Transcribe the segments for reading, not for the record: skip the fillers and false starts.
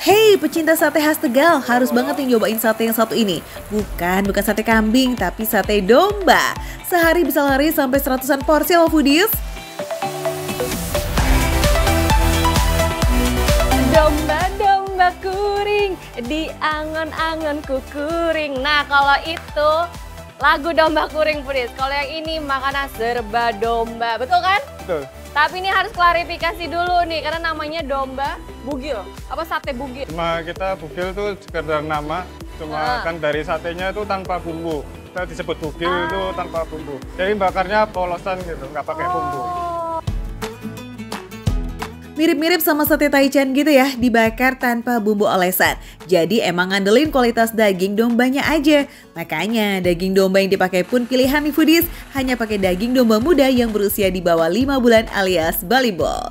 Hey, pecinta sate khas Tegal, harus banget nih nyobain sate yang satu ini. Bukan sate kambing, tapi sate domba. Sehari bisa lari sampai seratusan porsi loh foodies. Domba-domba kuring, di angon-angon kuring. Nah, kalau itu lagu domba kuring foodies. Kalau yang ini makanan serba domba, betul kan? Betul. Tapi ini harus klarifikasi dulu nih, karena namanya domba bugil. Apa sate bugil? Cuma kita bugil tuh sekedar nama, cuma kan dari satenya itu tanpa bumbu. Kita disebut bugil itu tanpa bumbu. Jadi bakarnya polosan gitu, nggak pakai bumbu. Mirip-mirip sama sate taichan gitu ya, dibakar tanpa bumbu olesan. Jadi emang ngandelin kualitas daging dombanya aja. Makanya daging domba yang dipakai pun pilihan nih foodies, hanya pakai daging domba muda yang berusia di bawah 5 bulan alias balibol.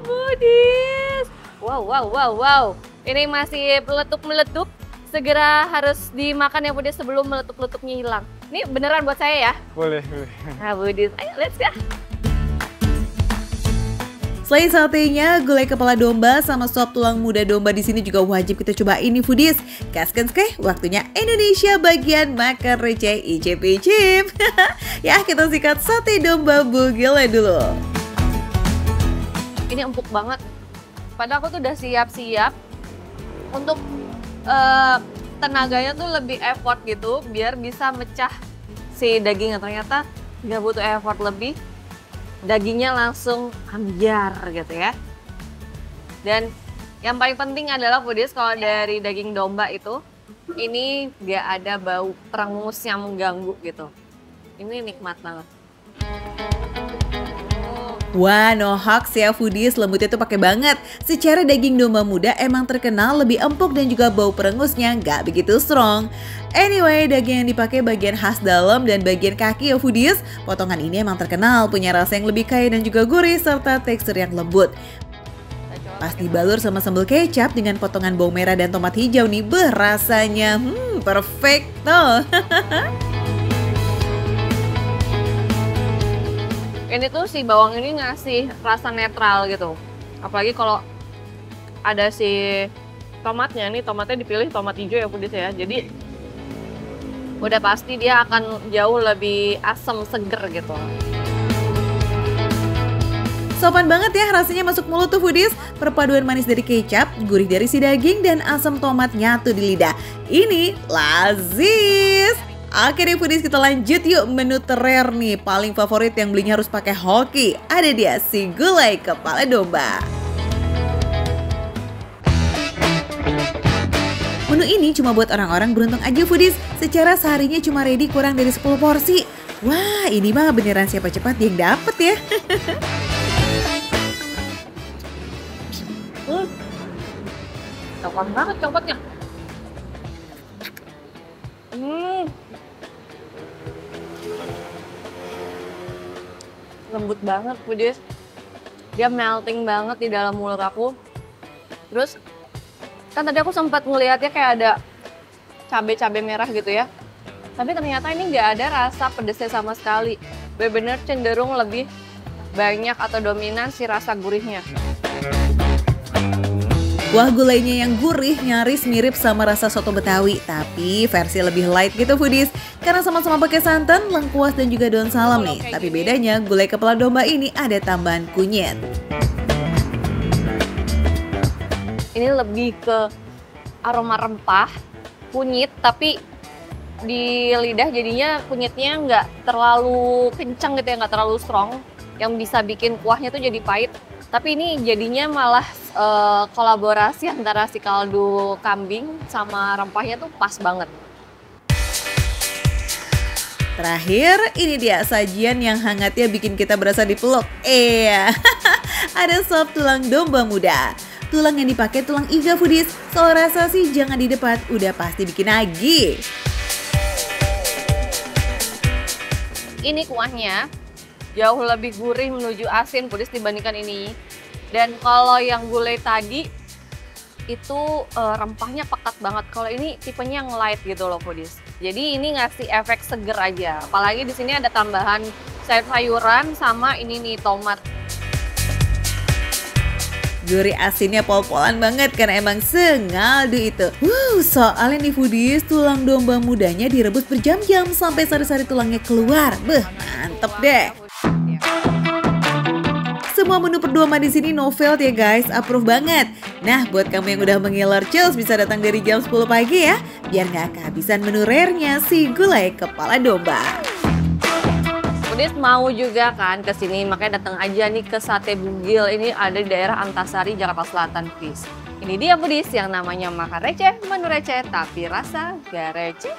Foodies. Wow. Ini masih meletup-meletup. Segera harus dimakan ya foodies sebelum meletup-letupnya hilang. Ini beneran buat saya ya? Boleh. Nah foodies, ayo let's go. Selain satenya, gulai kepala domba sama sop tulang muda domba di sini juga wajib kita cobain nih foodies. Gaskan waktunya Indonesia bagian makan receh icip-icip. Ya, kita sikat sate domba bugilnya dulu. Ini empuk banget. Padahal aku tuh udah siap-siap untuk tenaganya tuh lebih effort gitu biar bisa mecah si dagingnya. Ternyata nggak butuh effort lebih. Dagingnya langsung ambiar gitu ya. Dan yang paling penting adalah foodies kalau dari daging domba itu ini nggak ada bau perengus yang mengganggu gitu. Ini nikmat banget. Wah, no hoax ya foodies, lembutnya tuh pakai banget. Secara daging domba muda emang terkenal lebih empuk dan juga bau perengusnya nggak begitu strong. Anyway, daging yang dipakai bagian khas dalam dan bagian kaki ya foodies. Potongan ini emang terkenal punya rasa yang lebih kaya dan juga gurih serta tekstur yang lembut. Pas dibalur sama sambal kecap dengan potongan bawang merah dan tomat hijau nih, rasanya perfecto. Ini tuh si bawang ini ngasih rasa netral gitu. Apalagi kalau ada si tomatnya, nih tomatnya dipilih tomat hijau ya foodies ya. Jadi udah pasti dia akan jauh lebih asam seger gitu. Sopan banget ya, rasanya masuk mulut tuh foodies. Perpaduan manis dari kecap, gurih dari si daging, dan asam tomat nyatu di lidah. Ini lazis. Oke deh foodies, kita lanjut yuk menu terer nih. Paling favorit yang belinya harus pakai hoki. Ada dia si gulai kepala domba. Menu ini cuma buat orang-orang beruntung aja foodies. Secara seharinya cuma ready kurang dari 10 porsi. Wah, ini mah beneran siapa cepat yang dapet ya. Coklat banget coklatnya. Lembut banget foodies. Dia melting banget di dalam mulut aku. Terus kan tadi aku sempat ngelihatnya kayak ada cabai-cabai merah gitu ya. Tapi ternyata ini nggak ada rasa pedesnya sama sekali. Bener-bener cenderung lebih banyak atau dominan si rasa gurihnya. Wah, gulainya yang gurih nyaris mirip sama rasa soto Betawi, tapi versi lebih light gitu foodies. Karena sama-sama pakai santan, lengkuas dan juga daun salam nih. Tapi bedanya gulai kepala domba ini ada tambahan kunyit. Ini lebih ke aroma rempah, kunyit, tapi di lidah jadinya kunyitnya nggak terlalu kencang gitu ya, nggak terlalu strong. Yang bisa bikin kuahnya tuh jadi pahit. Tapi ini jadinya malah kolaborasi antara si kaldu kambing sama rempahnya tuh pas banget. Terakhir, ini dia sajian yang hangatnya bikin kita berasa dipeluk. Ada sop tulang domba muda. Tulang yang dipakai tulang iga foodies. Soal rasa sih jangan di depan, udah pasti bikin nagih. Ini kuahnya jauh lebih gurih menuju asin foodies dibandingkan ini. Dan kalau yang gulai tadi itu rempahnya pekat banget. Kalau ini tipenya yang light gitu loh foodies. Jadi ini ngasih efek seger aja. Apalagi di sini ada tambahan sayur-sayuran sama ini nih tomat. Gurih asinnya pol-polan banget karena emang sengaldu itu. Soalnya nih foodies, tulang domba mudanya direbus berjam-jam sampai sari-sari tulangnya keluar. Mantep deh. Semua menu perdoman di sini no failed ya guys, approve banget. Nah, buat kamu yang udah mengiler chills bisa datang dari jam 10 pagi ya, biar nggak kehabisan menu rare-nya si gulai kepala domba. Foodies mau juga kan ke sini, makanya datang aja nih ke Sate Bugil. Ini ada di daerah Antasari, Jakarta Selatan, please. Ini dia foodies yang namanya makan receh, menu receh, tapi rasa gak receh.